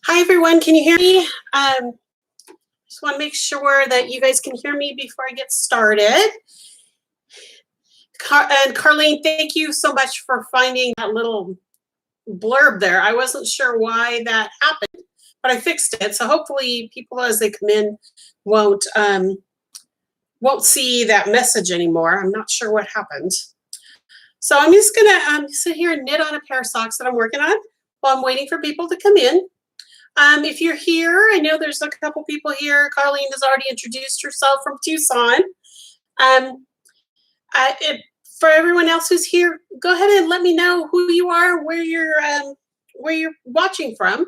Hi, everyone. Can you hear me? Just want to make sure that you guys can hear me before I get started. And Carlene, thank you so much for finding that little blurb there. I wasn't sure why that happened, but I fixed it. So hopefully people as they come in won't see that message anymore. I'm not sure what happened. So I'm just gonna sit here and knit on a pair of socks that I'm working on while I'm waiting for people to come in. If you're here, I know there's a couple people here. Carlene has already introduced herself from Tucson. For everyone else who's here, go ahead and let me know who you are, where you're watching from.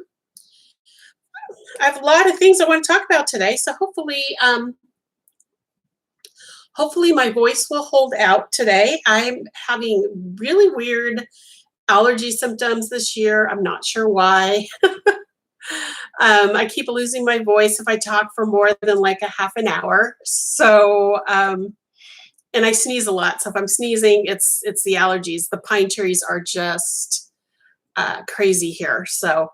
I have a lot of things I want to talk about today, so hopefully my voice will hold out today. I'm having really weird allergy symptoms this year. I'm not sure why. I keep losing my voice if I talk for more than like a half an hour. So, and I sneeze a lot. So if I'm sneezing, it's the allergies. The pine trees are just crazy here. So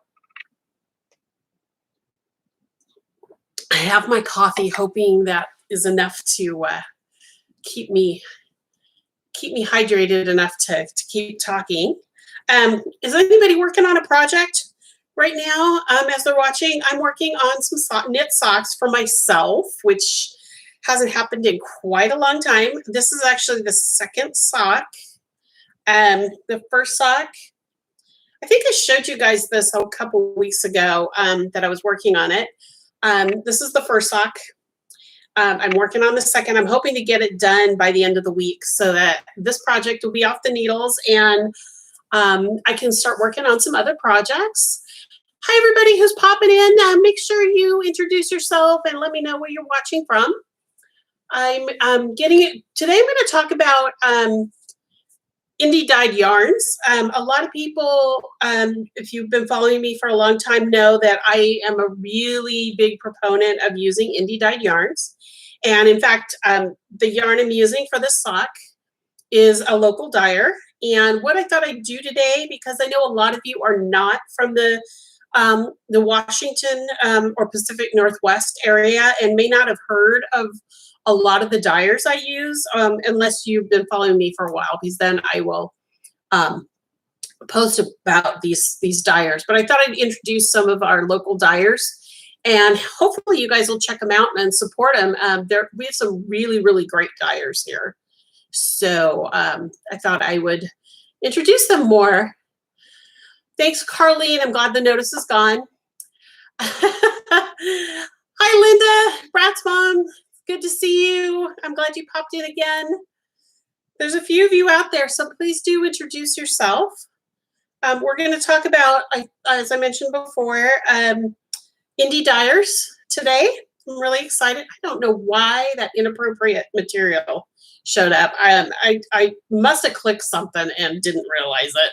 I have my coffee, hoping that is enough to keep me hydrated enough to keep talking. Is anybody working on a project right now? As they're watching, I'm working on some knit socks for myself, which hasn't happened in quite a long time. This is actually the second sock. The first sock, I think I showed you guys this a couple weeks ago that I was working on it. This is the first sock. I'm working on the second. I'm hoping to get it done by the end of the week so that this project will be off the needles and I can start working on some other projects. Hi, everybody who's popping in. Make sure you introduce yourself and let me know where you're watching from. I'm getting it today. I'm going to talk about indie dyed yarns. A lot of people, if you've been following me for a long time, know that I am a really big proponent of using indie dyed yarns. And in fact, the yarn I'm using for this sock is a local dyer. And what I thought I'd do today, because I know a lot of you are not from the Washington or Pacific Northwest area and may not have heard of a lot of the dyers I use, unless you've been following me for a while, because then I will post about these dyers. But I thought I'd introduce some of our local dyers, and hopefully you guys will check them out and support them. We have some really, really great dyers here. So I thought I would introduce them more. Thanks, Carlene. I'm glad the notice is gone. Hi, Linda, Brad's mom. Good to see you. I'm glad you popped in again. There's a few of you out there, so please do introduce yourself. We're going to talk about, as I mentioned before, indie dyers today. I'm really excited. I don't know why that inappropriate material showed up. I must have clicked something and didn't realize it.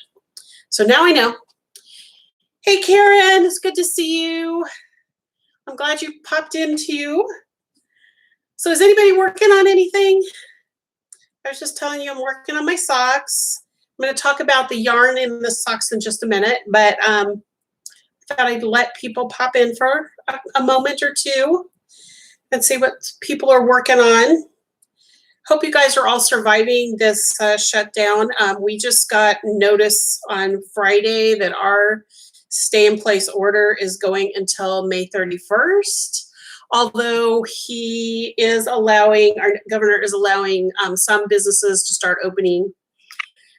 So now I know. Hey, Karen, it's good to see you. I'm glad you popped in too. So is anybody working on anything? I was just telling you I'm working on my socks. I'm going to talk about the yarn in the socks in just a minute, but I thought I'd let people pop in for a moment or two and see what people are working on. Hope you guys are all surviving this shutdown. We just got notice on Friday that our stay-in-place order is going until May 31st. Although our governor is allowing some businesses to start opening,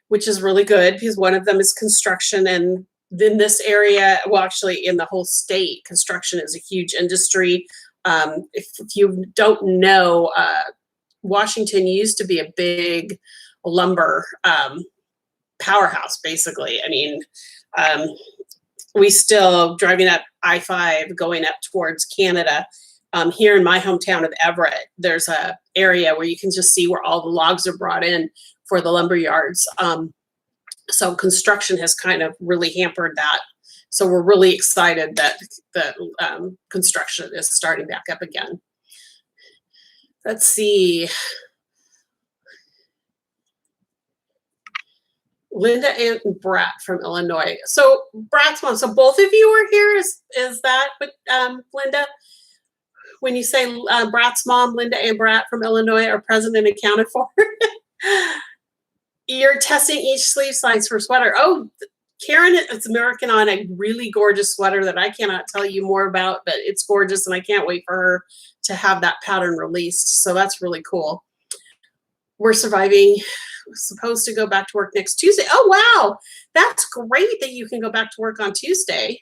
which is really good because one of them is construction. And in this area, well, actually in the whole state, construction is a huge industry. If you don't know, Washington used to be a big lumber powerhouse, basically. I mean, we still, driving up I-5, going up towards Canada, here in my hometown of Everett, there's a area where you can just see where all the logs are brought in for the lumber yards. So construction has kind of really hampered that. So we're really excited that the construction is starting back up again. Let's see. Linda and Brat from Illinois. So Brat's mom. So both of you are here. Is that what, Linda? When you say Brat's mom, Linda and Brat from Illinois are present and accounted for. You're testing each sleeve size for sweater. Oh, Karen is American on a really gorgeous sweater that I cannot tell you more about, but it's gorgeous and I can't wait for her to have that pattern released. So that's really cool. We're surviving. We're supposed to go back to work next Tuesday. Oh, wow. That's great that you can go back to work on Tuesday.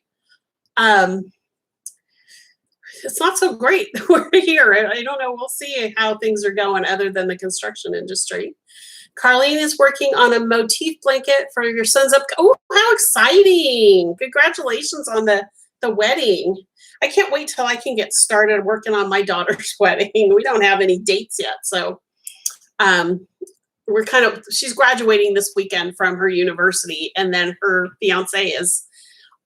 It's not so great. We're here. I don't know. We'll see how things are going other than the construction industry. Carlene is working on a motif blanket for your son's up. Oh, how exciting. Congratulations on the wedding. I can't wait till I can get started working on my daughter's wedding. We don't have any dates yet. So she's graduating this weekend from her university, and then her fiance is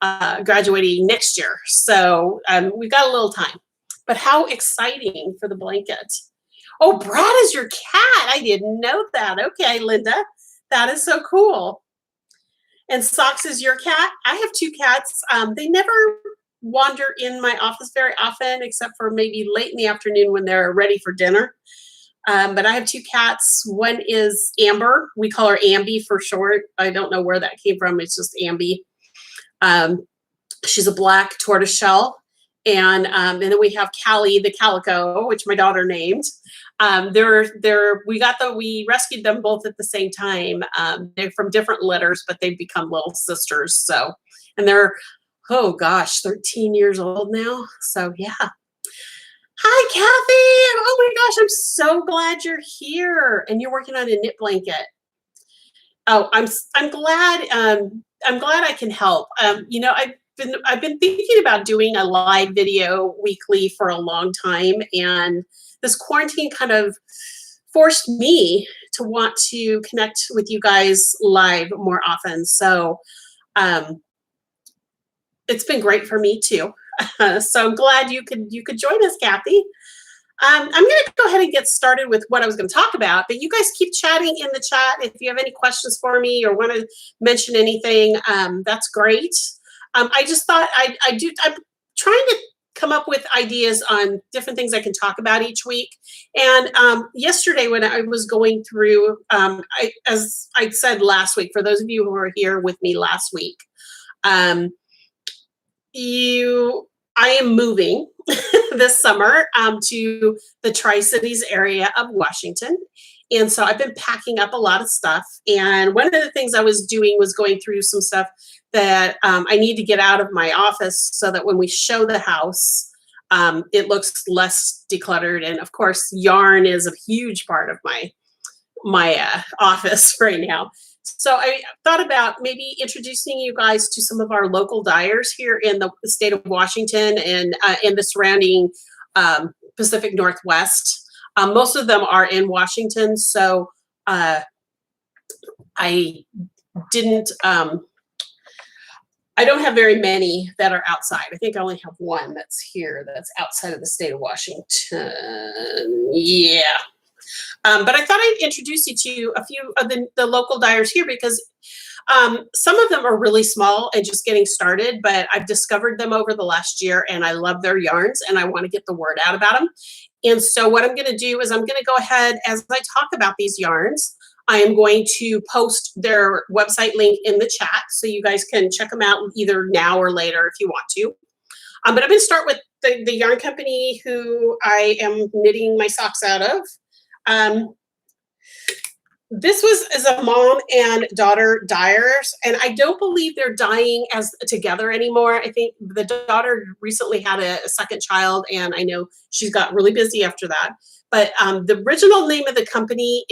graduating next year. So we got a little time. But how exciting for the blanket. Oh, Brad is your cat. I didn't know that. Okay, Linda. That is so cool. And Socks is your cat. I have 2 cats. They never wander in my office very often, except for maybe late in the afternoon when they're ready for dinner. But I have 2 cats. One is Amber. We call her Ambi for short. I don't know where that came from. It's just Ambi. She's a black tortoiseshell. And then we have Callie, the calico, which my daughter named. We rescued them both at the same time. They're from different litters, but they've become little sisters. So, and they're, oh gosh, 13 years old now. So yeah. Hi, Kathy. Oh my gosh, I'm so glad you're here. And you're working on a knit blanket. Oh, I'm glad. I'm glad I can help. I've been thinking about doing a live video weekly for a long time, and this quarantine kind of forced me to want to connect with you guys live more often. So it's been great for me too. So I'm glad you could join us, Kathy. I'm going to go ahead and get started with what I was going to talk about, but you guys keep chatting in the chat. If you have any questions for me or want to mention anything, that's great. I just thought I'm trying to come up with ideas on different things I can talk about each week. And yesterday when I was going through, as I said last week, for those of you who were here with me last week, I am moving this summer to the Tri-Cities area of Washington. And so I've been packing up a lot of stuff. And one of the things I was doing was going through some stuff that I need to get out of my office so that when we show the house, it looks less decluttered. And of course, yarn is a huge part of my office right now. So I thought about maybe introducing you guys to some of our local dyers here in the state of Washington and in the surrounding Pacific Northwest. Most of them are in Washington, so I don't have very many that are outside. I think I only have one that's here that's outside of the state of Washington. Yeah. But I thought I'd introduce you to a few of the local dyers here because some of them are really small and just getting started, but I've discovered them over the last year and I love their yarns and I want to get the word out about them. And so what I'm going to do is I'm going to go ahead as I talk about these yarns. I am going to post their website link in the chat so you guys can check them out either now or later if you want to. But I'm going to start with the yarn company who I am knitting my socks out of. This is a mom and daughter dyers, and I don't believe they're dyeing as together anymore. I think the daughter recently had a second child, and I know she's got really busy after that. But the original name of the company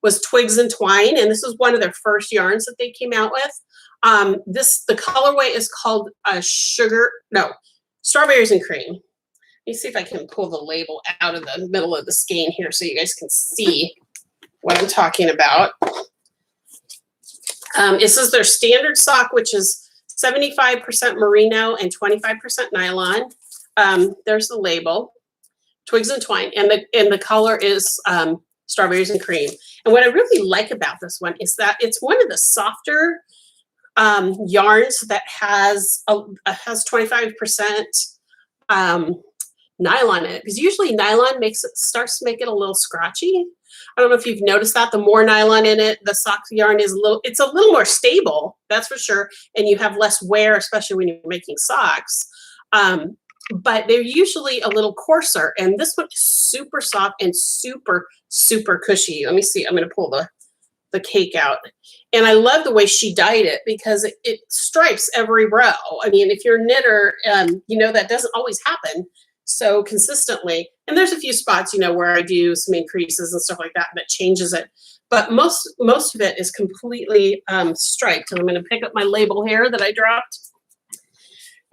was Twigs and Twine, and this is one of their first yarns that they came out with. The colorway is called Strawberries and Cream. Let me see if I can pull the label out of the middle of the skein here so you guys can see what I'm talking about. This is their standard sock, which is 75% merino and 25% nylon. There's the label, Twigs and Twine, and the color is strawberries and cream. And what I really like about this one is that it's one of the softer yarns that has 25% nylon in it, because usually nylon starts to make it a little scratchy. I don't know if you've noticed that. The more nylon in it, the sock yarn is it's a little more stable, that's for sure, and you have less wear, especially when you're making socks. But they're usually a little coarser, and this one is super soft and super, super cushy. Let me see. I'm going to pull the cake out. And I love the way she dyed it, because it stripes every row. I mean, if you're a knitter, you know that doesn't always happen so consistently. And there's a few spots, you know, where I do some increases and stuff like that changes it. But most of it is completely striped. And I'm going to pick up my label here that I dropped.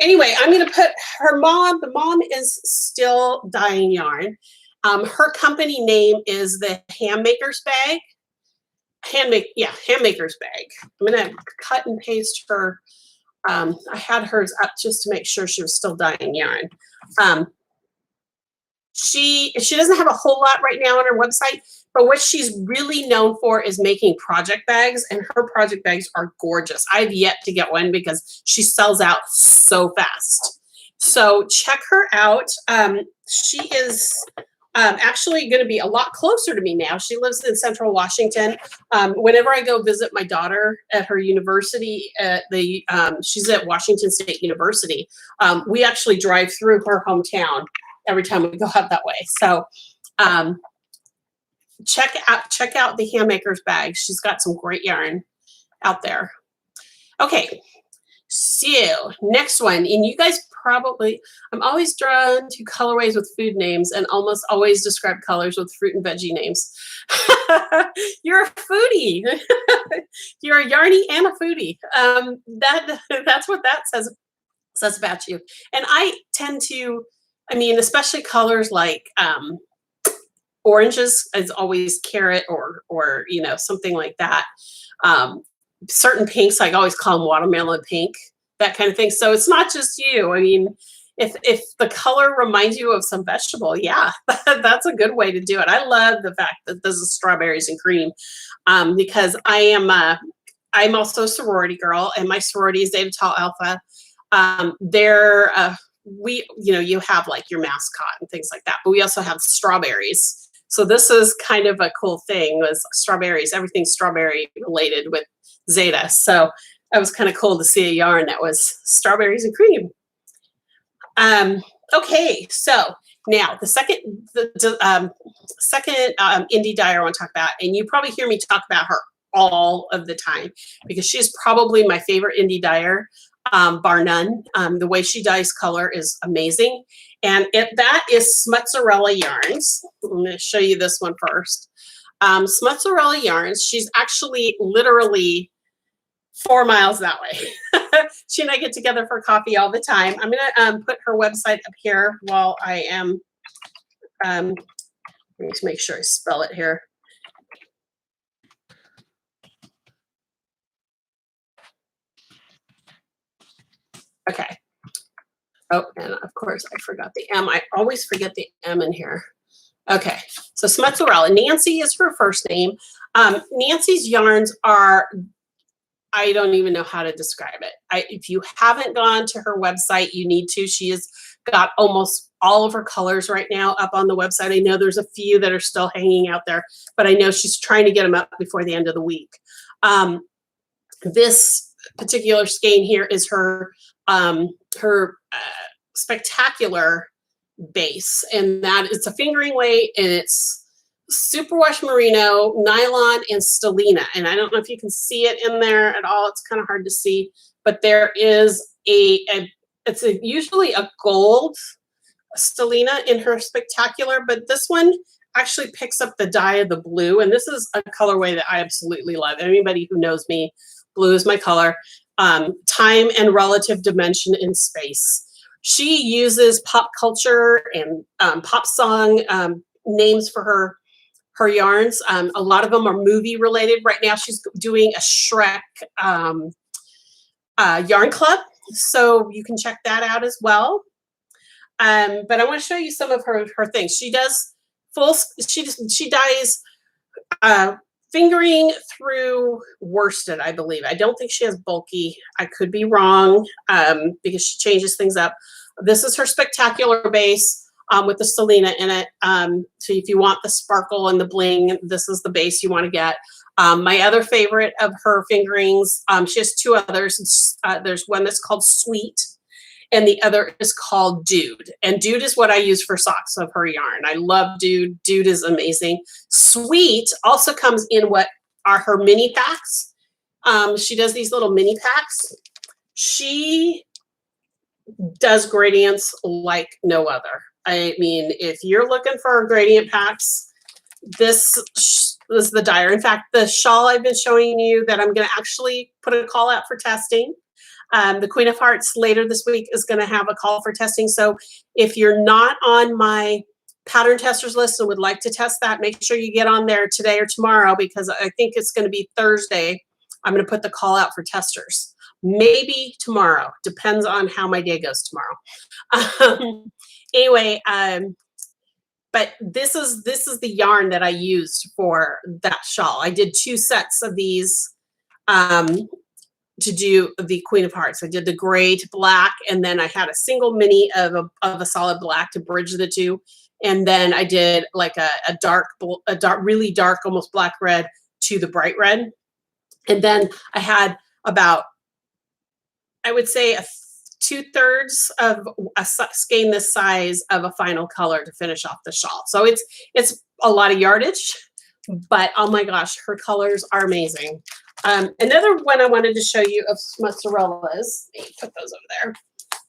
Anyway, I'm going to put her mom. The mom is still dyeing yarn. Her company name is the Handmaker's Bag. Handmaker's Bag. I'm going to cut and paste her. I had hers up just to make sure she was still dyeing yarn. She doesn't have a whole lot right now on her website, but what she's really known for is making project bags, and her project bags are gorgeous. I've yet to get one because she sells out so fast. So check her out. She is actually going to be a lot closer to me now. She lives in Central Washington. Whenever I go visit my daughter at her university, she's at Washington State University, we actually drive through her hometown every time we go out that way. So check out the Handmaker's Bag. She's got some great yarn out there. Okay, so next one, and you guys probably, I'm always drawn to colorways with food names and almost always describe colors with fruit and veggie names. You're a foodie. You're a yarny and a foodie. That's what that says about you. And I tend to, I mean, especially colors like oranges is always carrot or you know, something like that. Certain pinks, I always call them watermelon pink, that kind of thing. So it's not just you. I mean, if the color reminds you of some vegetable, yeah, that's a good way to do it. I love the fact that this is strawberries and cream, because I'm also a sorority girl, and my sorority is Zeta Tau Alpha. You have like your mascot and things like that, but we also have strawberries. So this is kind of a cool thing, was strawberries, everything strawberry related with Zeta. So that was kind of cool to see a yarn that was strawberries and cream. Okay, so now the second indie dyer I want to talk about, and you probably hear me talk about her all of the time because she's probably my favorite indie dyer, bar none. The way she dyes color is amazing, and that is Sorella yarns. I'm going to show you this one first. Sorella yarns. She's actually literally 4 miles that way. She and I get together for coffee all the time. I'm going to put her website up here while I am. I need to make sure I spell it here. Okay. Oh, and of course I forgot the M. I always forget the M in here. Okay, so Sorella. Nancy is her first name. Nancy's yarns are, I don't even know how to describe it. If you haven't gone to her website, you need to. She has got almost all of her colors right now up on the website. I know there's a few that are still hanging out there, but I know she's trying to get them up before the end of the week. This particular skein here is her spectacular base, and that it's a fingering weight, and it's superwash merino, nylon, and stellina. And I don't know if you can see it in there at all. It's kind of hard to see, but there is usually a gold stellina in her spectacular, but this one actually picks up the dye of the blue, and this is a colorway that I absolutely love. Anybody who knows me, blue is my color. Time and relative dimension in space. She uses pop culture and pop song names for her yarns. A lot of them are movie related. Right now she's doing a Shrek yarn club, so you can check that out as well. But I want to show you some of her things. She does she dyes fingering through worsted, I believe. I don't think she has bulky. I could be wrong because she changes things up. This is her spectacular base with the Selena in it. So if you want the sparkle and the bling, this is the base you want to get. My other favorite of her fingerings, she has two others. There's one that's called Sweet, and the other is called Dude. And Dude is what I use for socks of her yarn. I love Dude. Dude is amazing. Sweet also comes in what are her mini packs. She does these little mini packs. She does gradients like no other. I mean, if you're looking for gradient packs, this is the Dyer. In fact, the shawl I've been showing you that I'm going to actually put a call out for testing. The Queen of Hearts later this week is going to have a call for testing. So if you're not on my pattern testers list and would like to test that, make sure you get on there today or tomorrow, because I think it's going to be Thursday. I'm going to put the call out for testers. Maybe tomorrow. Depends on how my day goes tomorrow. Anyway, but this is the yarn that I used for that shawl. I did 2 sets of these to do the Queen of Hearts. I did the gray to black, and then I had a single mini of a solid black to bridge the two. And then I did like a dark, really dark, almost black red to the bright red. And then I had about, I would say, 2/3 of a skein this size of a final color to finish off the shawl. So it's a lot of yardage, but oh my gosh, her colors are amazing. Another one I wanted to show you of sorellas, let me put those over there,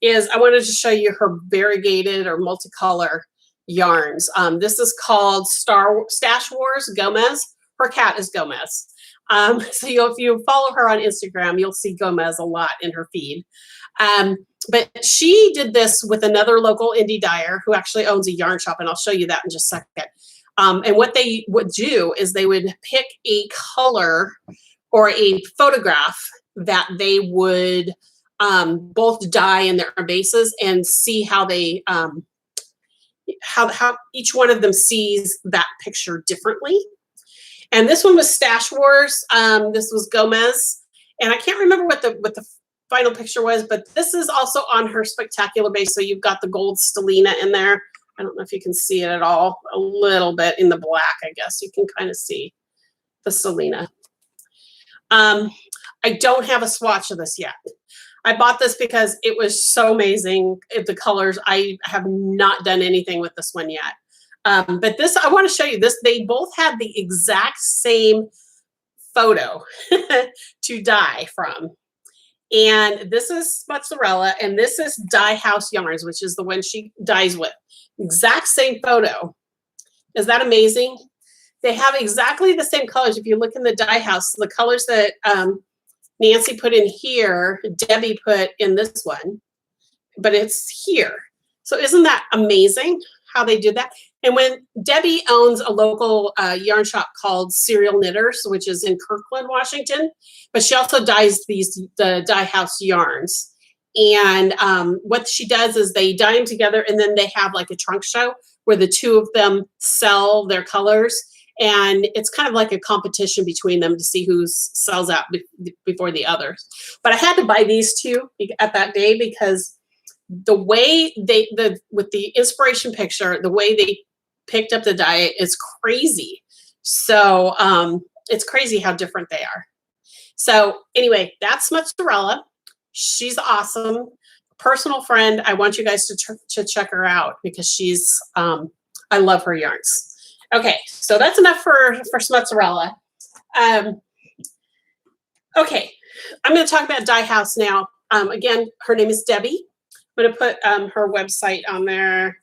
is I wanted to show you her variegated or multicolor yarns. This is called Stash Wars Gomez. Her cat is Gomez. So if you follow her on Instagram, you'll see Gomez a lot in her feed. But she did this with another local indie dyer who actually owns a yarn shop, and I'll show you that in just a second. And what they would do is they would pick a color or a photograph that they would both dye in their bases and see how they how each one of them sees that picture differently. And this one was Stash Wars. This was Gomez, and I can't remember what the final picture was, but this is also on her spectacular base. So you've got the gold Selena in there. I don't know if you can see it at all. A little bit in the black, I guess you can kind of see the Selena. I don't have a swatch of this yet. I bought this because it was so amazing. The colors, I have not done anything with this one yet. But this, I want to show you this. They both had the exact same photo to dye from. And this is Mozzarella, and this is Dye House Yarns, which is the one she dyes with. Exact same photo. Is that amazing? They have exactly the same colors. If you look in the Dye House, the colors that Nancy put in here, Debbie put in this one, but it's here. So isn't that amazing how they did that? And when Debbie owns a local yarn shop called Serial Knitters, which is in Kirkland, Washington, but she also dyes the Dye House yarns. And what she does is they dye them together, and then they have like a trunk show where the two of them sell their colors. And it's kind of like a competition between them to see who sells out before the others. But I had to buy these two at that day because the way with the inspiration picture, the way they picked up the dye is crazy. So it's crazy how different they are. So anyway, that's Mozzarella. She's awesome. Personal friend. I want you guys to check her out because she's, I love her yarns. Okay, so that's enough for Mozzarella. Okay, I'm going to talk about Dye House now. Again, her name is Debbie. I'm going to put her website on there.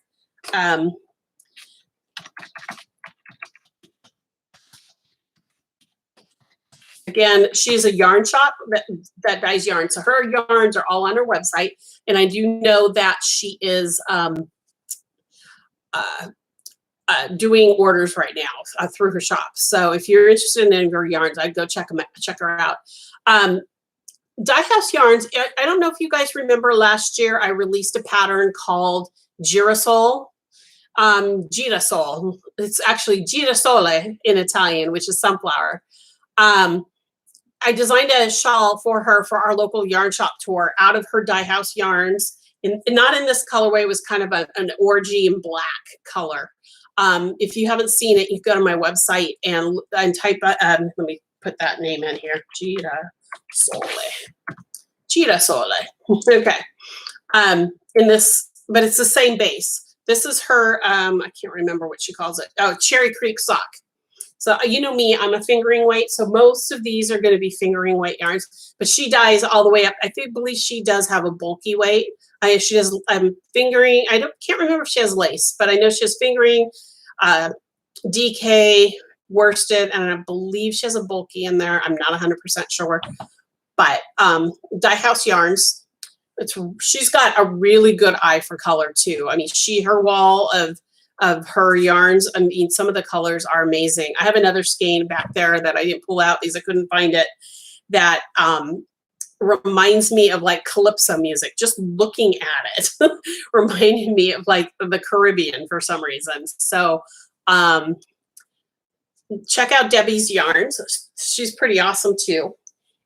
Again, she's a yarn shop that dyes yarn. So her yarns are all on her website. And I do know that she is doing orders right now through her shop. So if you're interested in her yarns, I'd go check her out. Dye House Yarns, I don't know if you guys remember last year, I released a pattern called Girasol. girasole. It's actually girasole in Italian, which is sunflower. Um, I designed a shawl for her for our local yarn shop tour out of her Dye House yarns. Not in this colorway, it was kind of an orangey and black color. If you haven't seen it, you can go to my website and type, let me put that name in here, girasole. Okay. In this, but it's the same base. This is her, I can't remember what she calls it. Oh, Cherry Creek sock. So you know me, I'm a fingering weight. So most of these are going to be fingering weight yarns, but she dyes all the way up. I believe she does have a bulky weight. She does fingering. Can't remember if she has lace, but I know she has fingering, DK, worsted, and I believe she has a bulky in there. I'm not 100% sure, but Dye House yarns. She's got a really good eye for color too. I mean, her wall of her yarns, I mean, some of the colors are amazing. I have another skein back there that I didn't pull out because I couldn't find it, that reminds me of like calypso music. Just looking at it reminded me of like the Caribbean for some reason. So check out Debbie's yarns. She's pretty awesome too.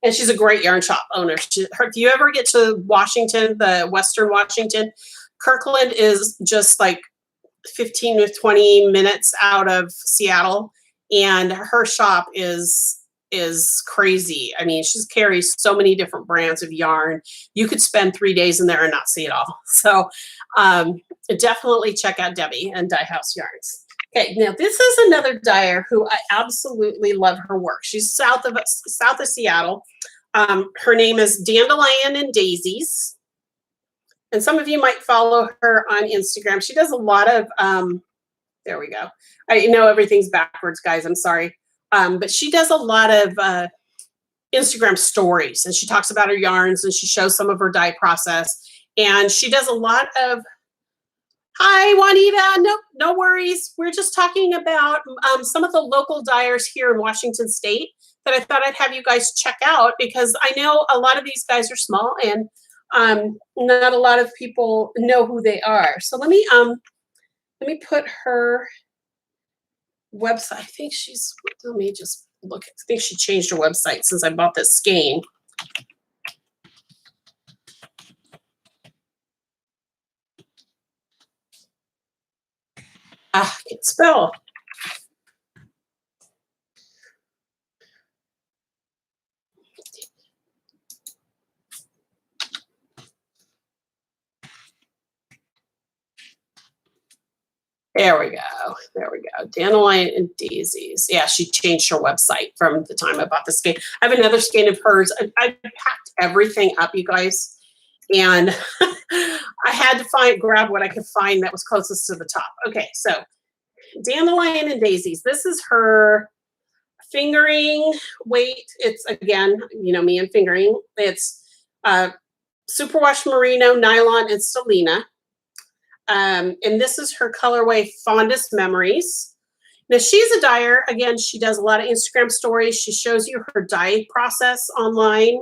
And she's a great yarn shop owner. If you ever get to Washington, the Western Washington, Kirkland is just like 15 to 20 minutes out of Seattle, and her shop is crazy. I mean, she carries so many different brands of yarn. You could spend 3 days in there and not see it all. So definitely check out Debbie and Dye House Yarns. Okay, now this is another dyer who I absolutely love her work. She's south of Seattle. Her name is Dandelion and Daisies. And some of you might follow her on Instagram. She does a lot of, there we go. I know everything's backwards, guys. I'm sorry. But she does a lot of Instagram stories, and she talks about her yarns, and she shows some of her dye process. And she does a lot of, hi, Juanita. No worries. We're just talking about some of the local dyers here in Washington State that I thought I'd have you guys check out, because I know a lot of these guys are small and not a lot of people know who they are. So let me put her website. I think let me just look. I think she changed her website since I bought this skein. I can't spell. There we go. There we go. Dandelion and Daisies. Yeah, she changed her website from the time I bought the skein. I have another skein of hers. I packed everything up, you guys, and I had to grab what I could find that was closest to the top. Okay, so Dandelion and Daisies. This is her fingering weight. It's, again, you know me and fingering. It's superwash merino, nylon, and stellina. And this is her colorway Fondest Memories. Now, she's a dyer. Again, she does a lot of Instagram stories. She shows you her dye process online.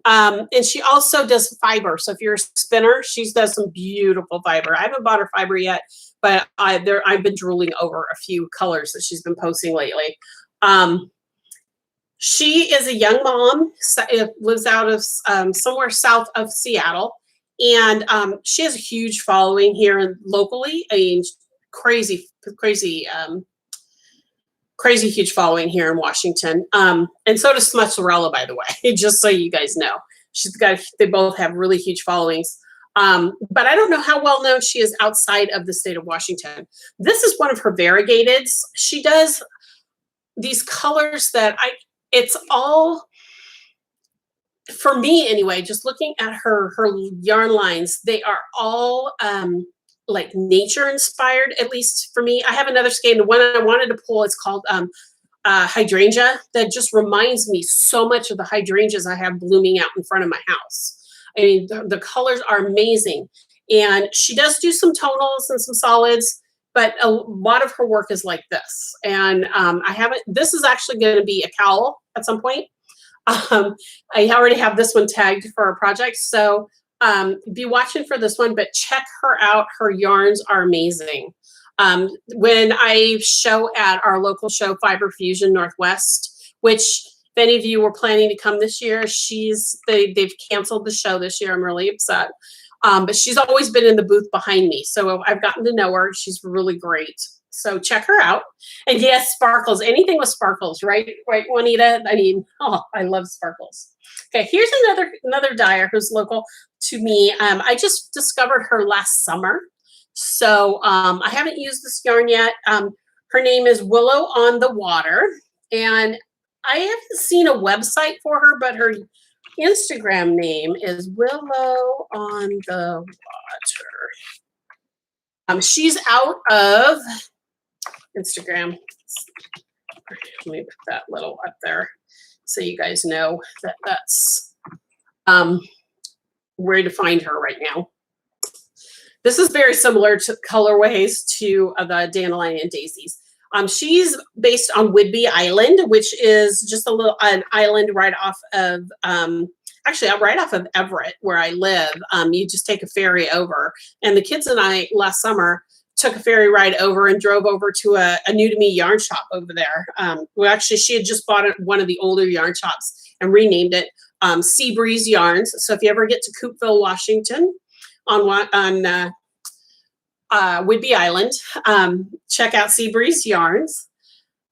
And she also does fiber. So if you're a spinner, she does some beautiful fiber. I haven't bought her fiber yet, but I've been drooling over a few colors that she's been posting lately. She is a young mom, lives out of somewhere south of Seattle. And she has a huge following here locally. I mean, crazy huge following here in Washington. And so does Sorella, by the way, just so you guys know. They both have really huge followings. But I don't know how well known she is outside of the state of Washington. This is one of her variegateds. She does these colors that it's all, for me anyway, just looking at her yarn lines, they are all like nature inspired, at least for me. I have another skein. The one I wanted to pull is called hydrangea. That just reminds me so much of the hydrangeas I have blooming out in front of my house. I mean, the colors are amazing. And she does do some tonals and some solids, but a lot of her work is like this. And this is actually going to be a cowl at some point. I already have this one tagged for a project, so be watching for this one, but check her out. Her yarns are amazing. When I show at our local show, Fiber Fusion Northwest, which if any of you were planning to come this year, they've canceled the show this year. I'm really upset. But she's always been in the booth behind me. So I've gotten to know her. She's really great. So check her out. And yes, sparkles, anything with sparkles, right? Right, Juanita? I mean, oh, I love sparkles. Okay, here's another dyer who's local to me. I just discovered her last summer. So I haven't used this yarn yet. Her name is Willow on the Water. And I haven't seen a website for her, but her Instagram name is Willow on the Water. She's out of Instagram. Let me put that little up there so you guys know that that's where to find her right now. This is very similar to colorways to the Dandelion and Daisies. She's based on Whidbey Island, which is just an island right off of, actually right off of Everett, where I live. You just take a ferry over. And the kids and I last summer took a ferry ride over and drove over to a new to me yarn shop over there. Well, actually, she had just bought one of the older yarn shops and renamed it Sea Breeze Yarns. So if you ever get to Coopville, Washington, on Whidbey Island, check out Sea Breeze Yarns.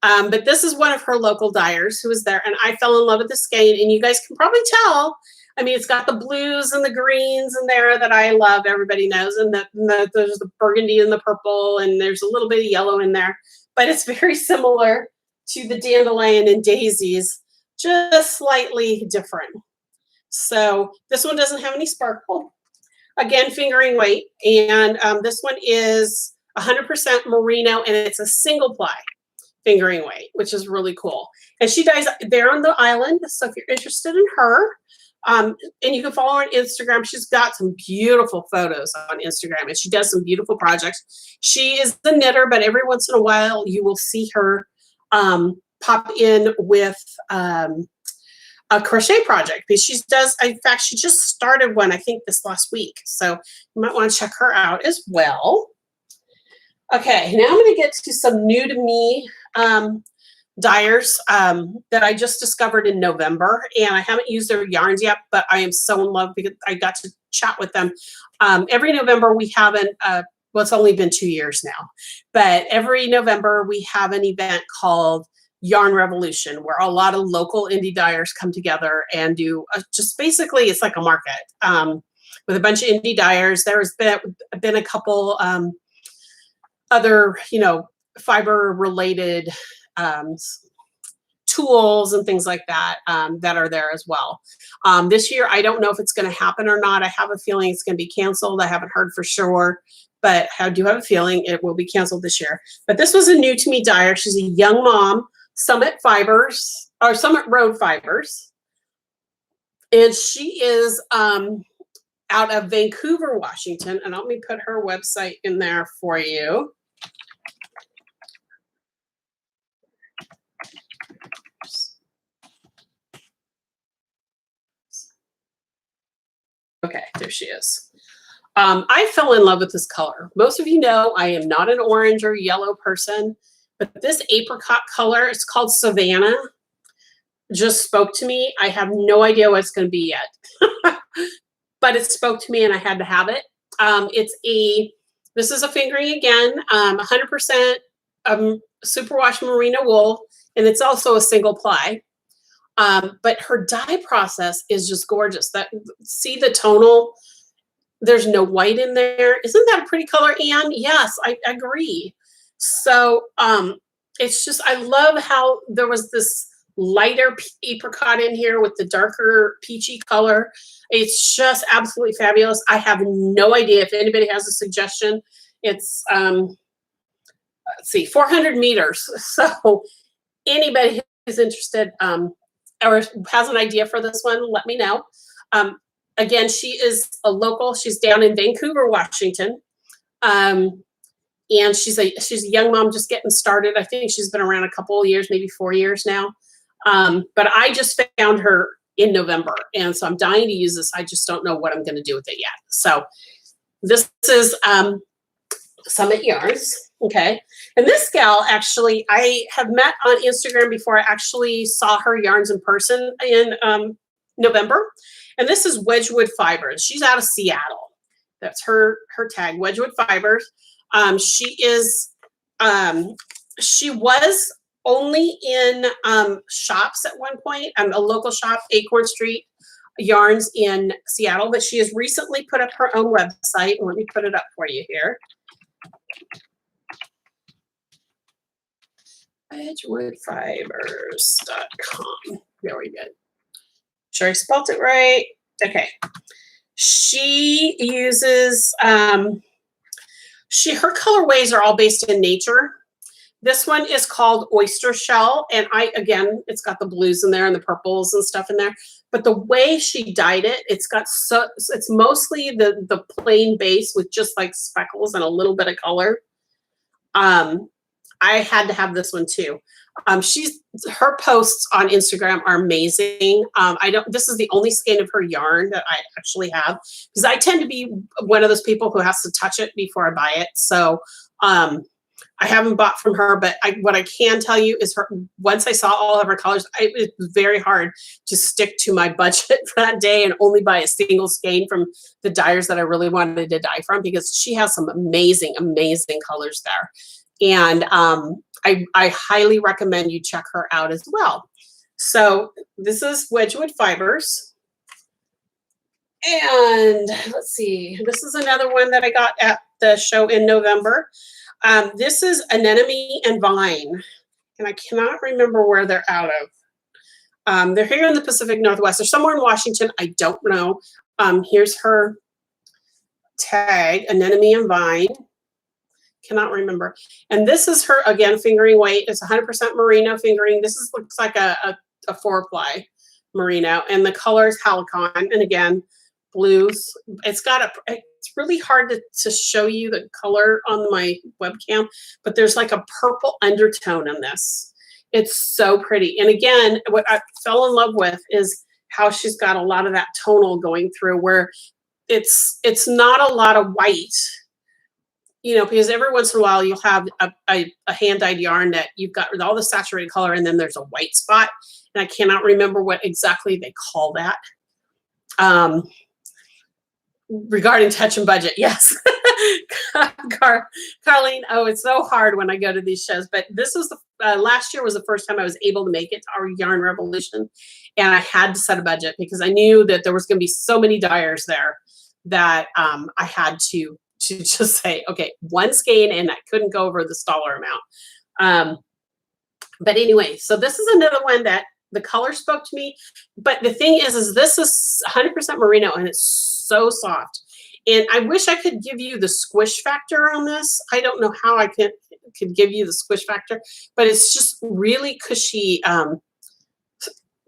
But this is one of her local dyers who was there, and I fell in love with the skein, and you guys can probably tell. I mean, it's got the blues and the greens in there that I love, everybody knows, and there's the burgundy and the purple, and there's a little bit of yellow in there, but it's very similar to the Dandelion and Daisies, just slightly different. So this one doesn't have any sparkle. Again, fingering weight, and this one is 100% merino, and it's a single ply fingering weight, which is really cool. And she dyes there on the island, so if you're interested in her, and you can follow her on Instagram. She's got some beautiful photos on Instagram, and she does some beautiful projects. She is the knitter, but every once in a while you will see her pop in with a crochet project, because she does, in fact, she just started one, I think, this last week. So you might want to check her out as well. Okay, now I'm going to get to some new to me dyers that I just discovered in November, and I haven't used their yarns yet, but I am so in love because I got to chat with them. Every November we have well, it's only been 2 years now, but every November we have an event called Yarn Revolution, where a lot of local indie dyers come together and do just basically, it's like a market with a bunch of indie dyers. There's been a couple other, fiber related tools and things like that that are there as well. This year, I don't know if it's going to happen or not. I have a feeling it's going to be canceled. I haven't heard for sure, but I do have a feeling it will be canceled this year. But this was a new to me dyer. She's a young mom, Summit Road Fibers. And she is out of Vancouver, Washington. And let me put her website in there for you. Okay, there she is. I fell in love with this color. Most of you know I am not an orange or yellow person, but this apricot color, it's called Savannah, just spoke to me. I have no idea what it's going to be yet, but it spoke to me and I had to have it. This is a fingering again, 100% superwash merino wool, and it's also a single ply. But her dye process is just gorgeous. See the tonal? There's no white in there. Isn't that a pretty color, Anne? Yes, I agree. So it's just, I love how there was this lighter apricot in here with the darker peachy color. It's just absolutely fabulous. I have no idea if anybody has a suggestion. It's, let's see, 400 meters. So anybody who's interested, or has an idea for this one, let me know. Again, she is a local. She's down in Vancouver, Washington. And she's a young mom just getting started. I think she's been around a couple of years, maybe 4 years now. But I just found her in November. And so I'm dying to use this. I just don't know what I'm going to do with it yet. So this is Summit Yarns. Okay. And this gal, actually, I have met on Instagram before. I actually saw her yarns in person in November. And this is Wedgwood Fibers. She's out of Seattle. That's her tag, Wedgwood Fibers. She is she was only in shops at one point, a local shop, Acorn Street Yarns in Seattle, but she has recently put up her own website. Let me put it up for you here. Edgewoodfibers.com. Very good. Sure I spelled it right. Okay. She uses her colorways are all based in nature. This one is called Oyster Shell, and again, it's got the blues in there and the purples and stuff in there. But the way she dyed it, it's mostly the plain base with just like speckles and a little bit of color. I had to have this one too. Her posts on Instagram are amazing. This is the only skein of her yarn that I actually have, because I tend to be one of those people who has to touch it before I buy it. So I haven't bought from her, but what I can tell you is once I saw all of her colors, it was very hard to stick to my budget for that day and only buy a single skein from the dyers that I really wanted to dye from, because she has some amazing, amazing colors there. And I highly recommend you check her out as well. So this is Wedgwood Fibers. And let's see, this is another one that I got at the show in November. This is Anemone and Vine, and I cannot remember where they're out of. They're here in the Pacific Northwest. They're somewhere in Washington. I don't know. Here's her tag, Anemone and Vine. Cannot remember. And this is her, again, fingering weight. It's 100% merino fingering. This looks like a 4-ply merino, and the color is Halicon, and again, blues. It's really hard to show you the color on my webcam, but there's like a purple undertone in this. It's so pretty. And again, what I fell in love with is how she's got a lot of that tonal going through, where it's not a lot of white, because every once in a while you'll have a hand-dyed yarn that you've got all the saturated color and then there's a white spot. And I cannot remember what exactly they call that. Regarding touch and budget, yes. Carlene, it's so hard when I go to these shows, but this was last year was the first time I was able to make it to our Yarn Revolution, and I had to set a budget because I knew that there was going to be so many dyers there that I had to just say, okay, one skein, and I couldn't go over this dollar amount. But anyway, so this is another one that the color spoke to me. But the thing is this is 100% merino, and it's so soft. And I wish I could give you the squish factor on this. I don't know how I could give you the squish factor, but it's just really cushy,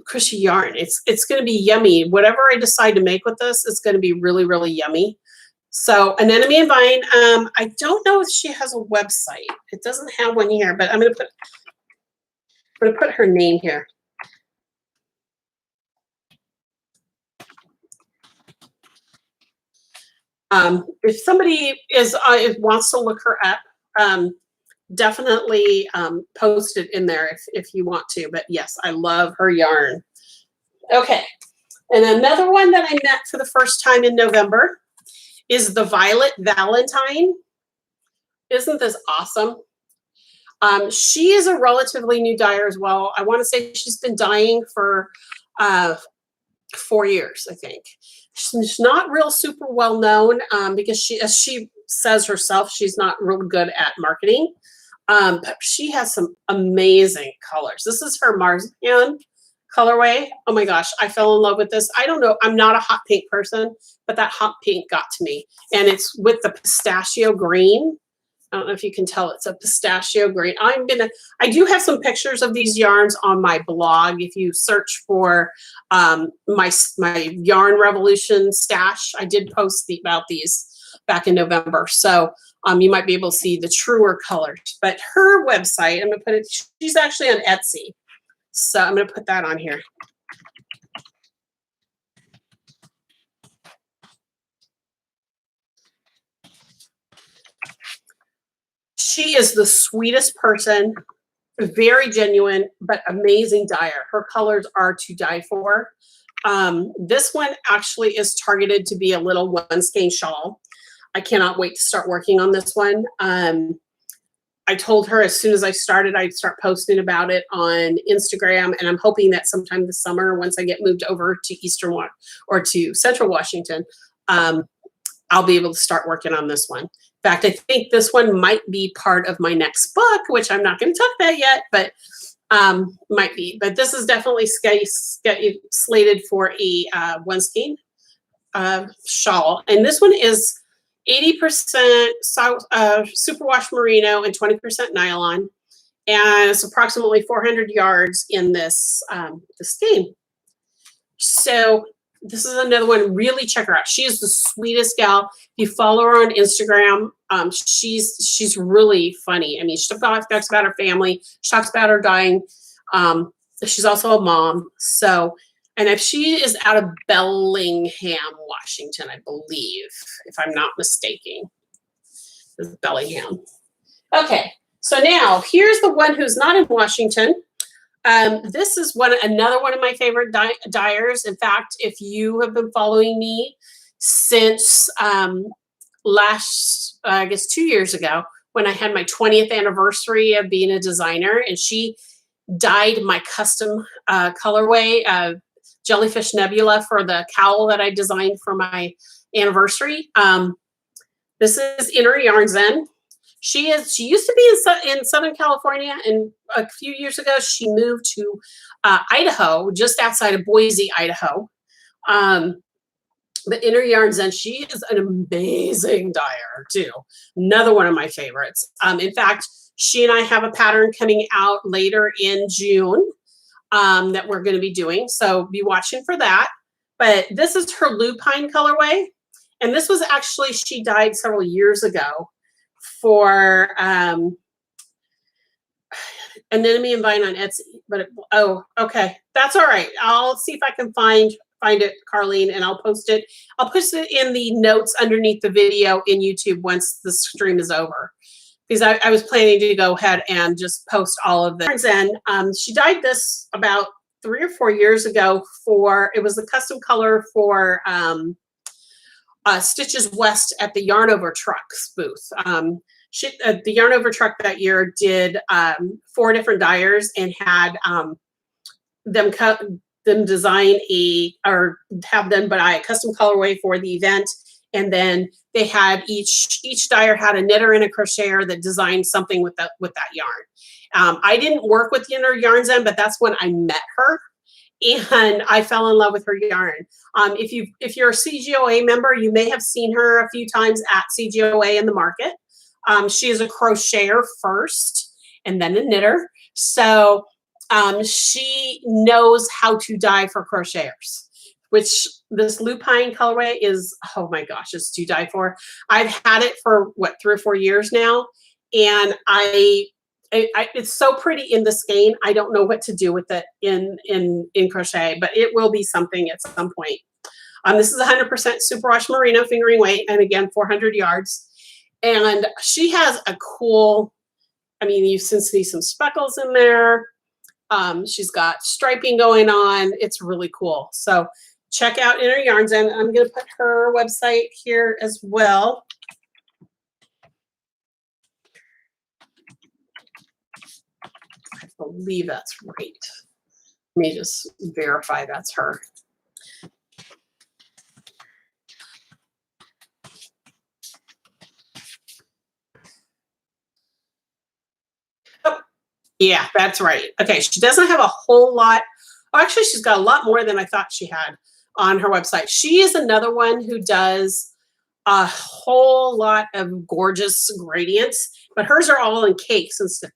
cushy yarn. It's going to be yummy. Whatever I decide to make with this, it's going to be really, really yummy. So Anemone and Vine, I don't know if she has a website. It doesn't have one here, but I'm going to put her name here. If somebody wants to look her up, definitely post it in there if you want to. But yes, I love her yarn. Okay, and another one that I met for the first time in November is the Violet Valentine. Isn't this awesome? She is a relatively new dyer as well. I want to say she's been dyeing for 4 years, I think. She's not real super well known because as she says herself, she's not real good at marketing. But she has some amazing colors. This is her Marzipan colorway. Oh my gosh, I fell in love with this. I don't know, I'm not a hot pink person, but that hot pink got to me. And it's with the pistachio green. I don't know if you can tell, it's a pistachio green. I do have some pictures of these yarns on my blog. If you search for my Yarn Revolution stash, I did post about these back in November. So you might be able to see the truer colors. But her website, I'm going to put it, she's actually on Etsy. So I'm going to put that on here. She is the sweetest person, very genuine, but amazing dyer. Her colors are to die for. This one actually is targeted to be a little one skein shawl. I cannot wait to start working on this one. I told her as soon as I started, I'd start posting about it on Instagram, and I'm hoping that sometime this summer, once I get moved over to Eastern or to Central Washington, I'll be able to start working on this one. In fact, I think this one might be part of my next book, which I'm not going to talk about yet, but might be. But this is definitely slated for a one skein shawl, and this one is 80% superwash merino and 20% nylon, and it's approximately 400 yards in this skein. So this is another one. Really check her out. She is the sweetest gal. If you follow her on Instagram, she's really funny. I mean, she talks about her family. She talks about her dying. She's also a mom. So, and if she is out of Bellingham, Washington, I believe, if I'm not mistaken. This is Bellingham. Okay, so now here's the one who's not in Washington. This is another one of my favorite dyers. In fact, if you have been following me since last, I guess 2 years ago, when I had my 20th anniversary of being a designer, and she dyed my custom colorway, Jellyfish Nebula, for the cowl that I designed for my anniversary. This is Inner Yarn Zen. She used to be in Southern California, and a few years ago she moved to Idaho, just outside of Boise, Idaho. But Inner Yarn Zen, she is an amazing dyer too. Another one of my favorites. In fact, she and I have a pattern coming out later in June that we're going to be doing, so be watching for that. But this is her lupine colorway, and this was actually, she dyed several years ago for Anemone and Vine on Etsy. But oh, okay, that's all right. I'll see if I can find it, Carlene, and I'll post it. I'll post it in the notes underneath the video in YouTube once the stream is over, because I was planning to go ahead and just post all of this. And she dyed this about 3 or 4 years ago it was the custom color for Stitches West at the Yarn Over Trucks booth. The Yarn Over Truck that year did 4 different dyers and had them design have them buy a custom colorway for the event. And then they had each dyer had a knitter and a crocheter that designed something with that yarn. I didn't work with Inner Yarn Zen, but that's when I met her, and I fell in love with her yarn. If you're a CGOA member, you may have seen her a few times at CGOA in the market. She is a crocheter first and then a knitter. So she knows how to dye for crocheters, which this lupine colorway is, oh my gosh, it's to die for. I've had it for 3 or 4 years now, and it's so pretty in the skein. I don't know what to do with it in crochet, but it will be something at some point. This is 100% superwash merino fingering weight, and again, 400 yards. And she has a cool, I mean, you can see some speckles in there. She's got striping going on. It's really cool. So check out Inner Yarns, and I'm going to put her website here as well. I believe that's right. Let me just verify that's her. Oh, yeah, that's right. Okay, she doesn't have a whole lot. Oh, actually, she's got a lot more than I thought she had on her website. She is another one who does a whole lot of gorgeous gradients, but hers are all in cakes and stuff.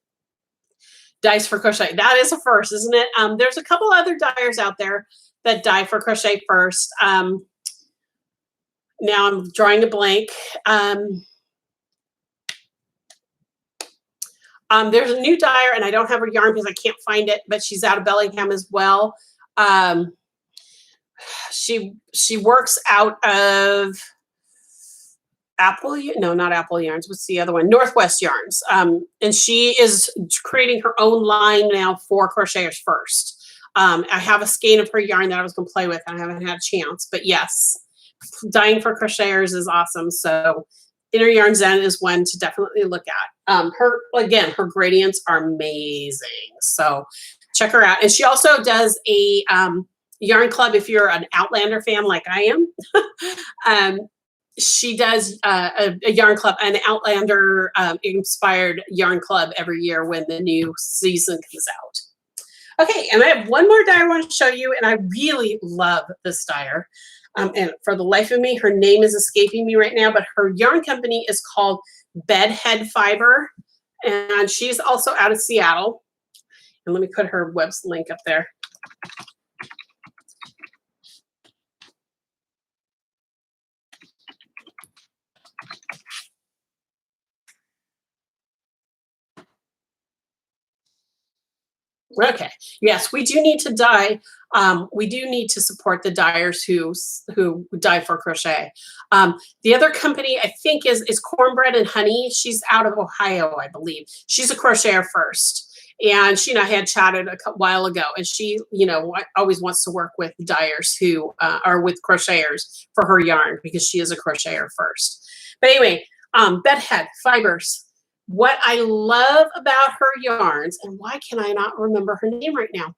Dyes for crochet. That is a first, isn't it? There's a couple other dyers out there that dye for crochet first. Now I'm drawing a blank. There's a new dyer, and I don't have her yarn because I can't find it, but she's out of Bellingham as well. She works out of No, not Apple Yarns. What's the other one? Northwest Yarns. And she is creating her own line now for Crocheters First. I have a skein of her yarn that I was going to play with. I haven't had a chance, but yes, dyeing for Crocheters is awesome. So Inner Yarn Zen is one to definitely look at. Her gradients are amazing. So check her out. And she also does a yarn club if you're an Outlander fan like I am. She does a yarn club, an Outlander inspired yarn club every year when the new season comes out. Okay, and I have one more dye I want to show you, and I really love this dyer. And for the life of me, her name is escaping me right now, but her yarn company is called Bedhead Fiber, and she's also out of Seattle. And let me put her web link up there. Okay. Yes, we do need to dye. We do need to support the dyers who dye for crochet. The other company I think is Cornbread and Honey. She's out of Ohio, I believe. She's a crocheter first. And she and I had chatted a while ago, and she, always wants to work with dyers who are with crocheters for her yarn because she is a crocheter first. But anyway, Bedhead Fibers. What I love about her yarns, and why can I not remember her name right now,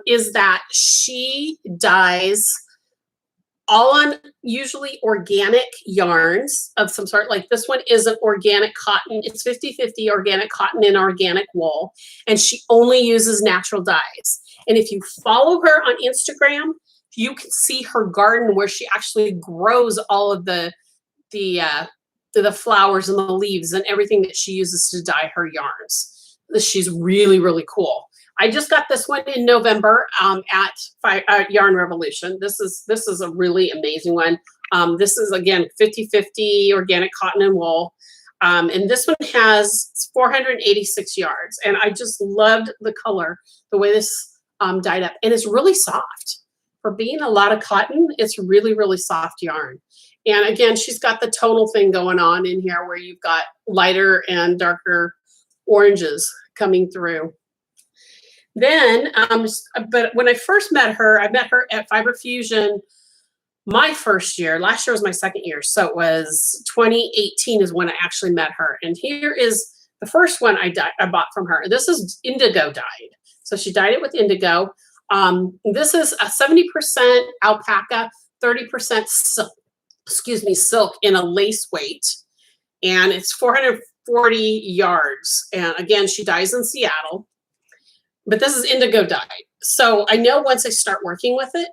is that she dyes all on usually organic yarns of some sort. Like this one is an organic cotton. It's 50-50 organic cotton and organic wool. And she only uses natural dyes. And if you follow her on Instagram, you can see her garden where she actually grows all of the flowers and the leaves and everything that she uses to dye her yarns. She's really, really cool. I just got this one in November at Yarn Revolution. This is a really amazing one. This is, again, 50-50 organic cotton and wool. And this one has 486 yards. And I just loved the color, the way this dyed up. And it's really soft. For being a lot of cotton, it's really, really soft yarn. And again, she's got the tonal thing going on in here where you've got lighter and darker oranges coming through. Then, but when I first met her, I met her at Fiber Fusion my first year. Last year was my second year. So it was 2018 is when I actually met her. And here is the first one I bought from her. This is indigo dyed. So she dyed it with indigo. This is a 70% alpaca, 30% silk in a lace weight. And it's 440 yards. And again, she dyes in Seattle. But this is indigo dyed. So I know once I start working with it,